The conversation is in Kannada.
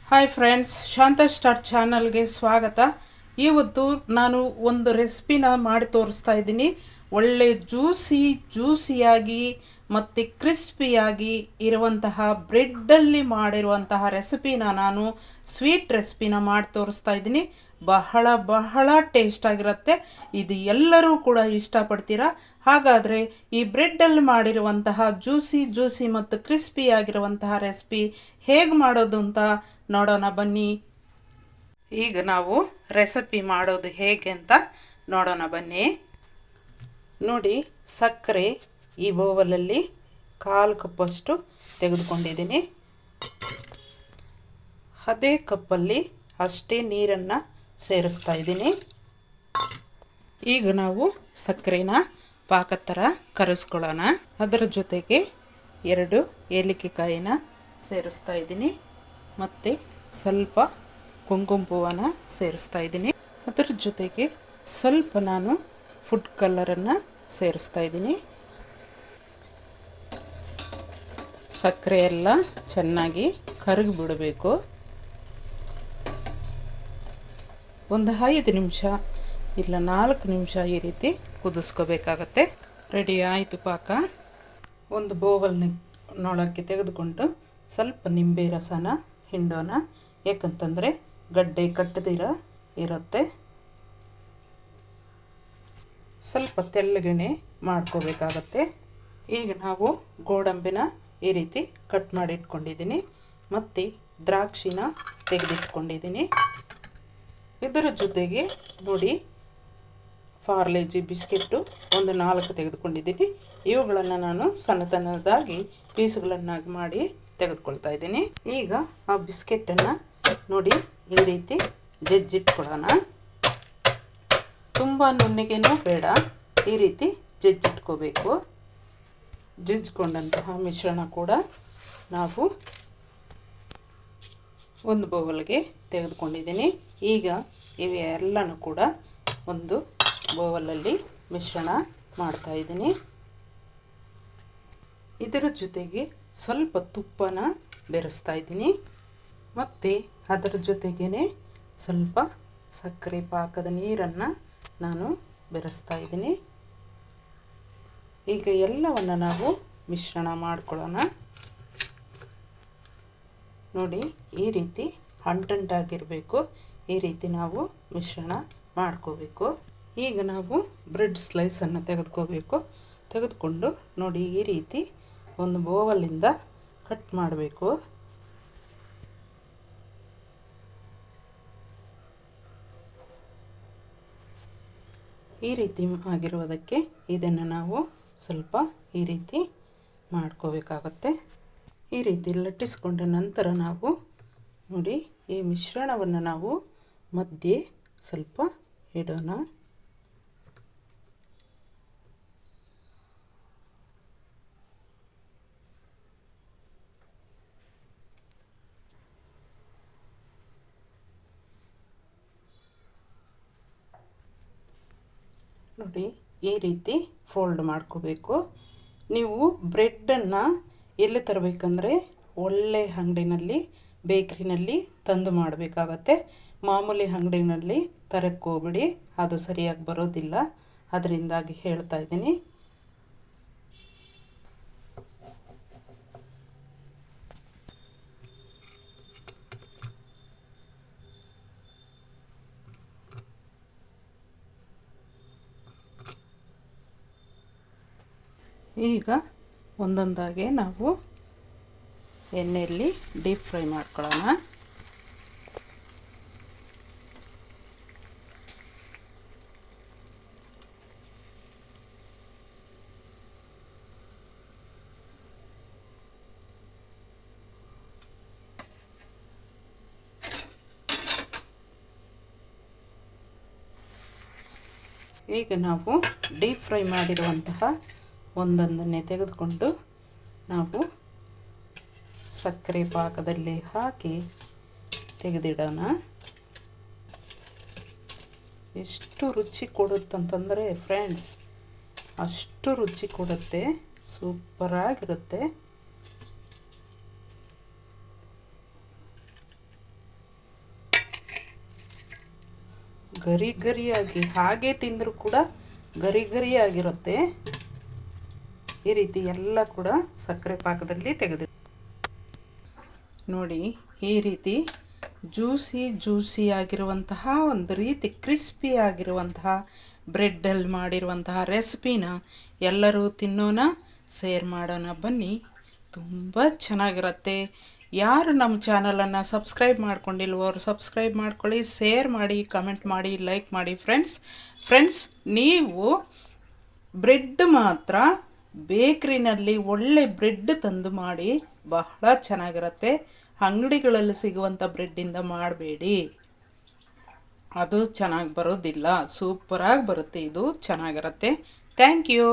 ಹಾಯ್ ಫ್ರೆಂಡ್ಸ್, ಶಾಂತ ಸ್ಟಾರ್ ಚಾನಲ್ಗೆ ಸ್ವಾಗತ. ಇವತ್ತು ನಾನು ಒಂದು ರೆಸಿಪಿನ ಮಾಡಿ ತೋರಿಸ್ತಾ ಇದ್ದೀನಿ. ಒಳ್ಳೆ ಜ್ಯೂಸಿಯಾಗಿ ಮತ್ತು ಕ್ರಿಸ್ಪಿಯಾಗಿ ಇರುವಂತಹ ಬ್ರೆಡ್ಡಲ್ಲಿ ಮಾಡಿರುವಂತಹ ರೆಸಿಪಿನ ನಾನು ಸ್ವೀಟ್ ರೆಸಿಪಿನ ಮಾಡಿ ತೋರಿಸ್ತಾ ಇದ್ದೀನಿ. ಬಹಳ ಬಹಳ ಟೇಸ್ಟಾಗಿರುತ್ತೆ. ಇದು ಎಲ್ಲರೂ ಕೂಡ ಇಷ್ಟಪಡ್ತೀರಾ. ಹಾಗಾದರೆ ಈ ಬ್ರೆಡ್ಡಲ್ಲಿ ಮಾಡಿರುವಂತಹ ಜ್ಯೂಸಿ ಮತ್ತು ಕ್ರಿಸ್ಪಿಯಾಗಿರುವಂತಹ ರೆಸಿಪಿ ಹೇಗೆ ಮಾಡೋದು ಅಂತ ನೋಡೋಣ ಬನ್ನಿ. ಈಗ ನಾವು ರೆಸಿಪಿ ಮಾಡೋದು ಹೇಗೆ ಅಂತ ನೋಡೋಣ ಬನ್ನಿ. ನೋಡಿ, ಸಕ್ಕರೆ ಈ ಬೌಲಲ್ಲಿ 1/4 ಕಪ್ಪಷ್ಟು ತೆಗೆದುಕೊಂಡಿದ್ದೀನಿ. ಅದೇ ಕಪ್ಪಲ್ಲಿ ಅಷ್ಟೇ ನೀರನ್ನು ಸೇರಿಸ್ತಾ ಇದ್ದೀನಿ. ಈಗ ನಾವು ಸಕ್ಕರೆನ ಪಾಕದ ಥರ ಕರಗಿಸ್ಕೊಳ್ಳೋಣ. ಅದರ ಜೊತೆಗೆ 2 ಏಲಕ್ಕಿಕಾಯಿನ ಸೇರಿಸ್ತಾ ಇದ್ದೀನಿ ಮತ್ತು ಸ್ವಲ್ಪ ಕುಂಕುಮ ಸೇರಿಸ್ತಾ ಇದ್ದೀನಿ. ಅದರ ಜೊತೆಗೆ ಸ್ವಲ್ಪ ನಾನು ಫುಡ್ ಕಲರನ್ನು ಸೇರಿಸ್ತಾ ಇದ್ದೀನಿ. ಸಕ್ಕರೆ ಎಲ್ಲ ಚೆನ್ನಾಗಿ ಕರಗಿ ಬಿಡಬೇಕು. ಒಂದು 5 ನಿಮಿಷ ಇಲ್ಲ 4 ನಿಮಿಷ ಈ ರೀತಿ ಕುದಿಸ್ಕೋಬೇಕಾಗತ್ತೆ. ರೆಡಿ ಆಯಿತು ಪಾಕ. ಒಂದು ಬೌಲ್ನೊಳಕ್ಕೆ ತೆಗೆದುಕೊಂಡು ಸ್ವಲ್ಪ ನಿಂಬೆ ರಸನ ಹಿಂಡೋಣ. ಏಕಂತಂದರೆ ಗಡ್ಡೆ ಕಟ್ಟದಿರ ಇರುತ್ತೆ. ಸ್ವಲ್ಪ ತೆಳ್ಳಗನೆ ಮಾಡ್ಕೋಬೇಕಾಗತ್ತೆ. ಈಗ ನಾವು ಗೋಡಂಬಿನ ಈ ರೀತಿ ಕಟ್ ಮಾಡಿ ಇಟ್ಕೊಂಡಿದ್ದೀನಿ ಮತ್ತು ದ್ರಾಕ್ಷಿನ ತೆಗೆದಿಟ್ಕೊಂಡಿದ್ದೀನಿ. ಇದರ ಜೊತೆಗೆ ನೋಡಿ, ಪಾರ್ಲೇಜಿ ಬಿಸ್ಕೆಟ್ಟು ಒಂದು 4 ತೆಗೆದುಕೊಂಡಿದ್ದೀನಿ. ಇವುಗಳನ್ನು ನಾನು ಸಣ್ಣದಾಗಿ ಪೀಸ್ಗಳನ್ನಾಗಿ ಮಾಡಿ ತೆಗೆದುಕೊಳ್ತಾ ಇದ್ದೀನಿ. ಈಗ ಆ ಬಿಸ್ಕೆಟನ್ನು ನೋಡಿ ಈ ರೀತಿ ಜಜ್ಜಿಟ್ಕೊಳ್ಳೋಣ. ತುಂಬ ನುಣ್ಣಗೆನೂ ಬೇಡ, ಈ ರೀತಿ ಜಜ್ಜಿಟ್ಕೋಬೇಕು. ಜಜ್ಜಿಕೊಂಡಂತಹ ಮಿಶ್ರಣ ಕೂಡ ನಾವು ಒಂದು ಬೌಲ್ಗೆ ತೆಗೆದುಕೊಂಡಿದ್ದೀನಿ. ಈಗ ಇವೆಲ್ಲನೂ ಕೂಡ ಒಂದು ಬೌಲಲ್ಲಿ ಮಿಶ್ರಣ ಮಾಡ್ತಾಯಿದ್ದೀನಿ. ಇದರ ಜೊತೆಗೆ ಸ್ವಲ್ಪ ತುಪ್ಪನ ಬೆರೆಸ್ತಾ ಇದ್ದೀನಿ ಮತ್ತು ಅದರ ಜೊತೆಗೇ ಸ್ವಲ್ಪ ಸಕ್ಕರೆ ಪಾಕದ ನೀರನ್ನು ನಾನು ಬೆರೆಸ್ತಾ ಇದ್ದೀನಿ. ಈಗ ಎಲ್ಲವನ್ನು ನಾವು ಮಿಶ್ರಣ ಮಾಡ್ಕೊಳ್ಳೋಣ. ನೋಡಿ, ಈ ರೀತಿ ಅಂಟಂಟಾಗಿರಬೇಕು. ಈ ರೀತಿ ನಾವು ಮಿಶ್ರಣ ಮಾಡ್ಕೋಬೇಕು. ಈಗ ನಾವು ಬ್ರೆಡ್ ಸ್ಲೈಸನ್ನು ತೆಗೆದುಕೊಂಡು ನೋಡಿ ಈ ರೀತಿ ಒಂದು ಬೌಲಿಂದ ಕಟ್ ಮಾಡಬೇಕು. ಈ ರೀತಿ ಆಗಿರುವುದಕ್ಕೆ ಇದನ್ನು ನಾವು ಸ್ವಲ್ಪ ಈ ರೀತಿ ಮಾಡ್ಕೋಬೇಕಾಗತ್ತೆ. ಈ ರೀತಿ ಲಟ್ಟಿಸ್ಕೊಂಡ ನಂತರ ನಾವು ನೋಡಿ ಈ ಮಿಶ್ರಣವನ್ನು ನಾವು ಮಧ್ಯೆ ಸ್ವಲ್ಪ ಇಡೋಣ. ನೋಡಿ, ಈ ರೀತಿ ಫೋಲ್ಡ್ ಮಾಡ್ಕೋಬೇಕು. ನೀವು ಬ್ರೆಡ್ಡನ್ನು ಎಲ್ಲಿ ತರಬೇಕಂದ್ರೆ ಒಳ್ಳೆ ಅಂಗಡಿನಲ್ಲಿ, ಬೇಕ್ರಿನಲ್ಲಿ ತಂದು ಮಾಡಬೇಕಾಗತ್ತೆ. ಮಾಮೂಲಿ ಅಂಗಡಿನಲ್ಲಿ ತರಕ್ಕೆ ಹೋಗ್ಬಿಡಿ, ಅದು ಸರಿಯಾಗಿ ಬರೋದಿಲ್ಲ. ಅದರಿಂದಾಗಿ ಹೇಳ್ತಾ ಇದ್ದೀನಿ. ಈಗ ಒಂದೊಂದಾಗಿ ನಾವು ಎಣ್ಣೆಯಲ್ಲಿ ಡೀಪ್ ಫ್ರೈ ಮಾಡ್ಕೊಳ್ಳೋಣ. ಈಗ ನಾವು ಡೀಪ್ ಫ್ರೈ ಮಾಡಿರುವಂತಹ ಒಂದೊಂದನ್ನೇ ತೆಗೆದುಕೊಂಡು ನಾವು ಸಕ್ಕರೆ ಪಾಕದಲ್ಲಿ ಹಾಕಿ ತೆಗೆದಿಡೋಣ. ಎಷ್ಟು ರುಚಿ ಕೊಡುತ್ತಂತಂದರೆ ಫ್ರೆಂಡ್ಸ್, ಅಷ್ಟು ರುಚಿ ಕೊಡುತ್ತೆ. ಸೂಪರಾಗಿರುತ್ತೆ. ಗರಿ ಗರಿಯಾಗಿ ಹಾಗೆ ತಿಂದರೂ ಕೂಡ ಗರಿ ಗರಿಯಾಗಿರುತ್ತೆ. ಈ ರೀತಿ ಎಲ್ಲ ಕೂಡ ಸಕ್ಕರೆ ಪಾಕದಲ್ಲಿ ತೆಗೆದು ನೋಡಿ. ಈ ರೀತಿ ಜ್ಯೂಸಿ ಆಗಿರುವಂತಹ ಒಂದು ರೀತಿ ಕ್ರಿಸ್ಪಿ ಆಗಿರುವಂತಹ ಬ್ರೆಡ್ಡಲ್ಲಿ ಮಾಡಿರುವಂತಹ ರೆಸಿಪಿನ ಎಲ್ಲರೂ ತಿನ್ನೋಣ, ಶೇರ್ ಮಾಡೋಣ ಬನ್ನಿ. ತುಂಬ ಚೆನ್ನಾಗಿರುತ್ತೆ. ಯಾರು ನಮ್ಮ ಚಾನಲನ್ನು ಸಬ್ಸ್ಕ್ರೈಬ್ ಮಾಡ್ಕೊಂಡಿಲ್ವೋ ಅವರು ಸಬ್ಸ್ಕ್ರೈಬ್ ಮಾಡ್ಕೊಳ್ಳಿ, ಶೇರ್ ಮಾಡಿ, ಕಮೆಂಟ್ ಮಾಡಿ, ಲೈಕ್ ಮಾಡಿ. ಫ್ರೆಂಡ್ಸ್ ನೀವು ಬ್ರೆಡ್ ಮಾತ್ರ ಬೇಕ್ರಿನಲ್ಲಿ ಒಳ್ಳೆ ಬ್ರೆಡ್ ತಂದು ಮಾಡಿ, ಬಹಳ ಚೆನ್ನಾಗಿರುತ್ತೆ. ಅಂಗಡಿಗಳಲ್ಲಿ ಸಿಗುವಂಥ ಬ್ರೆಡ್ಡಿಂದ ಮಾಡಬೇಡಿ, ಅದು ಚೆನ್ನಾಗಿ ಬರೋದಿಲ್ಲ. ಸೂಪರಾಗಿ ಬರುತ್ತೆ, ಇದು ಚೆನ್ನಾಗಿರುತ್ತೆ. Thank you.